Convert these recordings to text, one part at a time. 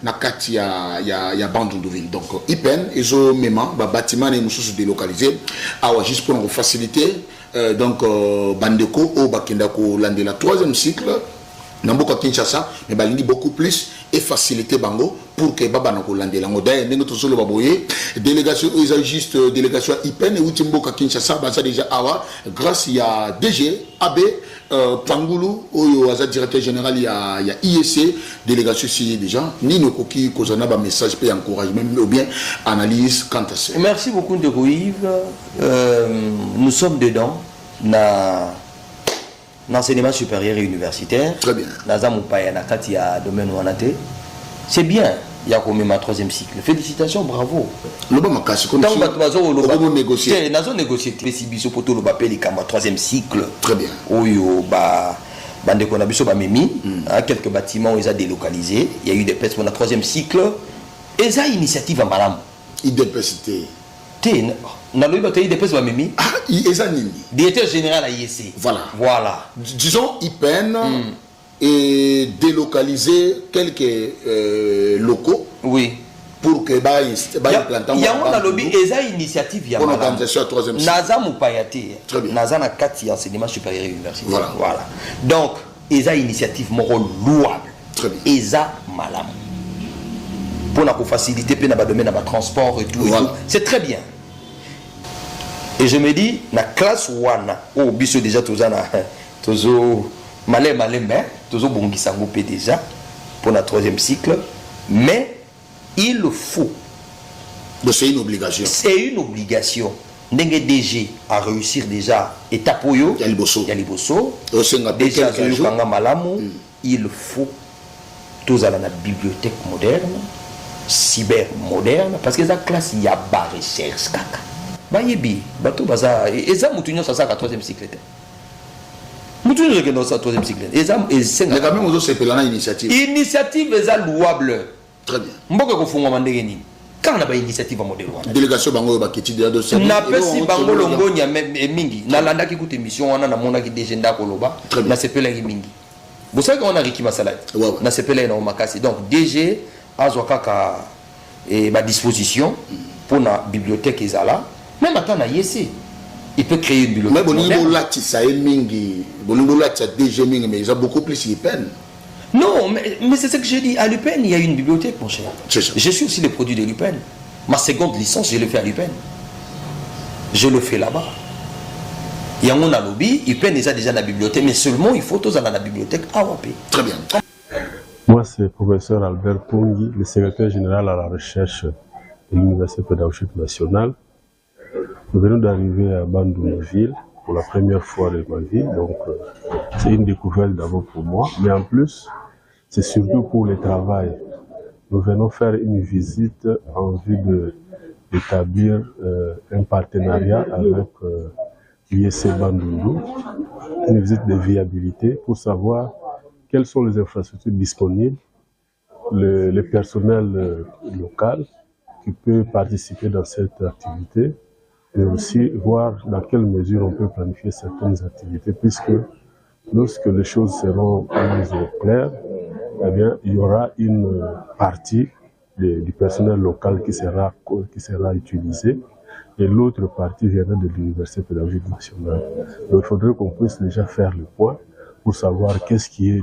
na kati ya Bandunduville. Donc IPEN ezo mema ba bâtiment et mususu délocalisé awa juste pour faciliter donc bandeko o bakenda ko landela troisième cycle Namboka Kinshasa, mais balingi beaucoup plus et faciliter bango pour que baba na ko landela ngoda ndenge to solo baboye délégation ils ont juste délégation IPEN et Utimboka Kinshasa baza déjà awa grâce à DG AB Pangulu oyo aza directeur général il y a IEC délégation ici déjà Nino Koki kozana ba message pe encouragement ou bien analyse quant à ça. Merci beaucoup de Yves. Nous sommes dedans na l'enseignement supérieur et universitaire. Très bien. C'est bien. Il y a quand même un troisième cycle. Félicitations, bravo. Le bon macas, comme si on négocier. Nous avons négocié les pour tout le bapel comme troisième cycle. Très bien. Oyo ba bande qu'on a biso ba memi, quelques bâtiments ils ont délocalisé. Il y a eu des pertes pour le troisième cycle. Et ça initiative à madame. Idépacité. On a eu des pertes pour memi. Ah, Ezanini. Directeur général à IEC. Voilà. Voilà. Disons IPEN et délocaliser quelques locaux. Oui. Pour que bah il y a un lobby eza initiative ya pour l'organisation troisième cycle. Naza mupayate. Très bien. Naza na kati enseignement supérieur et universitaire. Voilà. Voilà. Donc eza initiative moko louable. Très bien. Eza malam. Pour la faciliter pe na ba domaine na ba transport et tout. Voilà. C'est très bien. Et je me dis na classe wana oh biso déjà tozana tozo malé mais tozo bongisa ngopé déjà pour la troisième cycle mais il faut. Donc c'est une obligation. C'est une obligation. Ndenge DG à réussir déjà étape oyo. Yaliboso. Déjà kanga malamu. Il faut tous à la bibliothèque moderne, cyber moderne, parce que la classe il y a bas recherche kaka. Bayebi, bato baza et ça mutunyo ça ka troisième cycle. Mutunyo que dans sa troisième cycle. Et ça et c'est mais quand même on se pelana initiative. Initiative est louable. Très bien. Mboka ko funga mandenge ni. Quand on a une initiative modèle wana. Délégation bango ba kiti de dossier. Na pesi bango longonya mingi. Na landa ki kuta émission wana na mona ki DG ndako loba. Na sepela ki mingi. Vous savez qu'on a Riki Masalai. Na sepela na makasi. Donc DG azwaka ka et ma disposition pour la bibliothèque ezala. Même attends na IEC. Il peut créer une bibliothèque. Mais bonimbo lati ça est mingi. Bonimbo lati DG mingi mais ils ont beaucoup plus de peine. Non, mais c'est ce que j'ai dit. À l'UPEN, il y a une bibliothèque, mon cher. C'est ça. Je suis aussi les produits de l'UPEN. Ma seconde licence, je le fais à l'UPEN. Je le fais là-bas. Il y a mon lobby, l'UPEN est déjà dans la bibliothèque, mais seulement il faut tous aller dans la bibliothèque AOP. Très bien. Moi, c'est le professeur Albert Pongi, le secrétaire général à la recherche de l'Université pédagogique nationale. Nous venons d'arriver à Bandunduville pour la première fois de ma vie, donc c'est une découverte d'abord pour moi, mais en plus, c'est surtout pour le travail. Nous venons faire une visite en vue d'établir un partenariat avec l'IEC Bandundu, une visite de viabilité pour savoir quelles sont les infrastructures disponibles, le personnel local qui peut participer dans cette activité, et aussi voir dans quelle mesure on peut planifier certaines activités, puisque lorsque les choses seront mises au clair, eh bien, il y aura une partie du personnel local qui sera utilisée et l'autre partie viendra de l'Université pédagogique nationale. Donc il faudrait qu'on puisse déjà faire le point pour savoir qu'est-ce qui est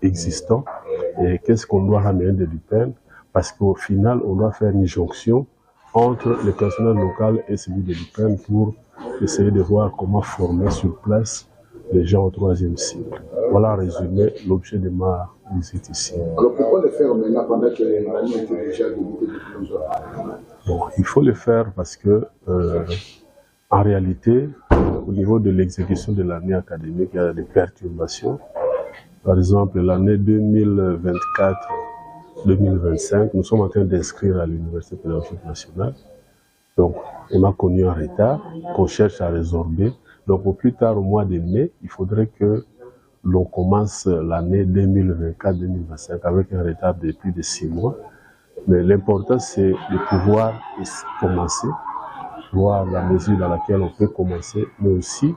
existant et qu'est-ce qu'on doit ramener de l'UPEN, parce qu'au final, on doit faire une jonction entre le personnel local et celui de l'UPEN pour essayer de voir comment former sur place les gens au troisième cycle. Voilà en résumé l'objet de ma visite ici. Alors pourquoi le faire maintenant pendant que l'année était déjà débutée? Bon, il faut le faire parce que en réalité, au niveau de l'exécution de l'année académique, il y a des perturbations. Par exemple, l'année 2024-2025, nous sommes en train d'inscrire à l'Université pédagogique nationale. Donc, on a connu un retard qu'on cherche à résorber. Donc, au plus tard, au mois de mai, il faudrait que l'on commence l'année 2024-2025 avec un retard de plus de 6 mois. Mais l'important, c'est de pouvoir commencer, voir la mesure dans laquelle on peut commencer, mais aussi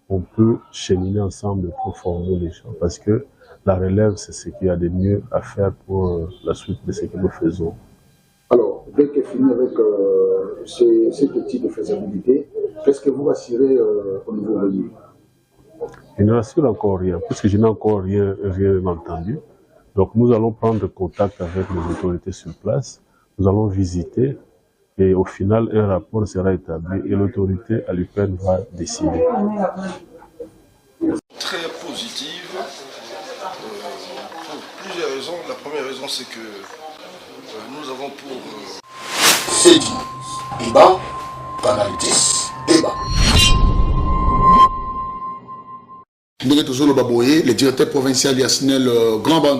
on peut cheminer ensemble pour former les gens. Parce que la relève, c'est ce qu'il y a de mieux à faire pour la suite de ce que nous faisons. Alors, dès que fini avec cet outil de faisabilité, qu'est-ce que vous assurez au niveau de l'île? Je ne rassure encore rien, puisque je n'ai encore rien entendu. Donc nous allons prendre contact avec les autorités sur place, nous allons visiter et au final un rapport sera établi et l'autorité à l'UPEN va décider. Très positive pour plusieurs raisons. La première raison c'est que nous avons pour... C'est dit, débat, Canal 10, débat. Le directeur provincial Yasnel Grand